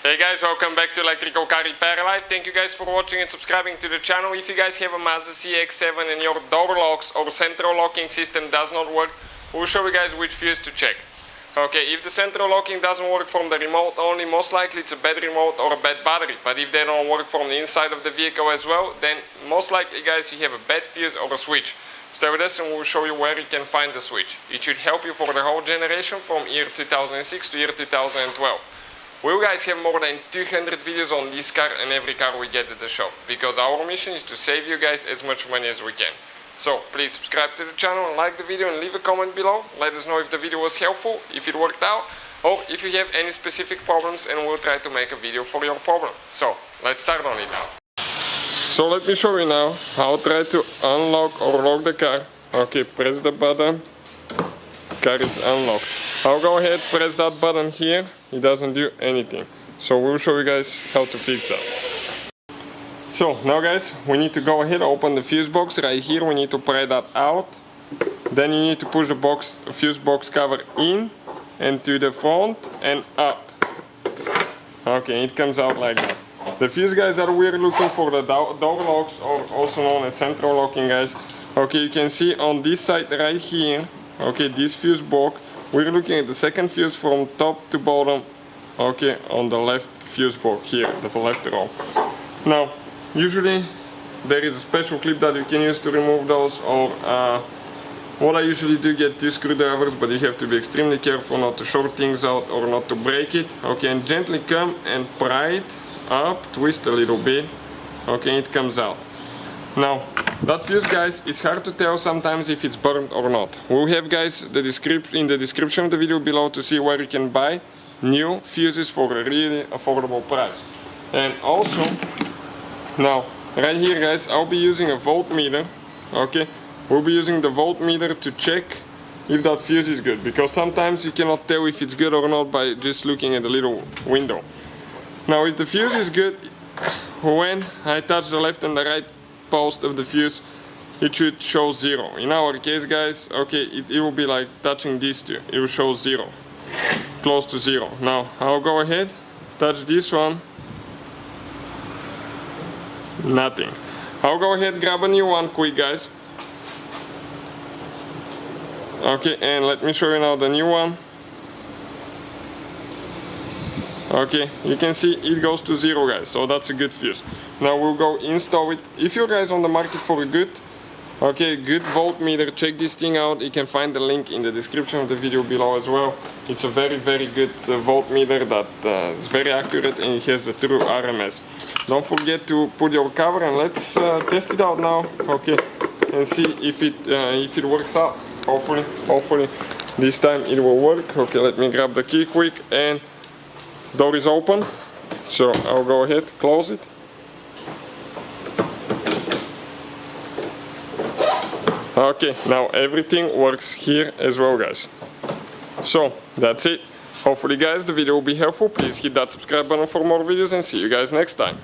Hey guys, welcome back to Electrical Car Repair Live. Thank you guys for watching and subscribing to the channel. If you guys have a Mazda CX-7 and your door locks or central locking system does not work, we'll show you guys which fuse to check. Okay, if the central locking doesn't work from the remote only, most likely it's a bad remote or a bad battery. But if they don't work from the inside of the vehicle as well, then most likely guys you have a bad fuse or a switch. Stay with us and we'll show you where you can find the switch. It should help you for the whole generation from year 2006 to year 2012. We guys have more than 200 videos on this car and every car we get at the shop, because our mission is to save you guys as much money as we can. So please subscribe to the channel, like the video and leave a comment below. Let us know if the video was helpful, if it worked out, or if you have any specific problems, and we'll try to make a video for your problem. So let's start on it now. So let me show you now how to try to unlock or lock the car. Okay, press the button. Car is unlocked. I'll go ahead, press that button here. It doesn't do anything. So we'll show you guys how to fix that. So now guys, we need to go ahead, open the fuse box right here. We need to pry that out. Then you need to push the fuse box cover in and to the front and up. Okay, it comes out like that. The fuse guys that we're looking for, the door locks, or also known as central locking guys. Okay, you can see on this side right here, okay, this fuse box, we're looking at the second fuse from top to bottom, okay, on the left fuse box here, the left row. Now, usually there is a special clip that you can use to remove those, or what I usually do, get 2 screwdrivers, but you have to be extremely careful not to short things out or not to break it. Okay, and gently come and pry it up, twist a little bit, okay, it comes out. Now, that fuse guys, it's hard to tell sometimes if it's burnt or not. We'll have guys in the description of the video below to see where you can buy new fuses for a really affordable price. And also, now right here guys, I'll be using a voltmeter. Okay, we'll be using the voltmeter to check if that fuse is good, because sometimes you cannot tell if it's good or not by just looking at the little window. Now if the fuse is good, when I touch the left and the right post of the fuse, it should show 0. In our case guys, okay, it will be like touching these two, it will show 0, close to 0. Now I'll go ahead, touch this one, nothing. I'll go ahead, grab a new one quick guys. Okay, and let me show you now the new one. Okay, you can see it goes to 0 guys, so that's a good fuse. Now we'll go install it. If you're guys on the market for a good voltmeter, check this thing out. You can find the link in the description of the video below as well. It's a very good voltmeter that is very accurate, and it has a true RMS. Don't forget to put your cover, and let's test it out now. Okay, and see if it works out. Hopefully this time it will work. Okay, let me grab the key quick, and door is open, so I'll go ahead, close it. Okay, now everything works here as well guys. So that's it. Hopefully guys the video will be helpful. Please hit that subscribe button for more videos, and see you guys next time.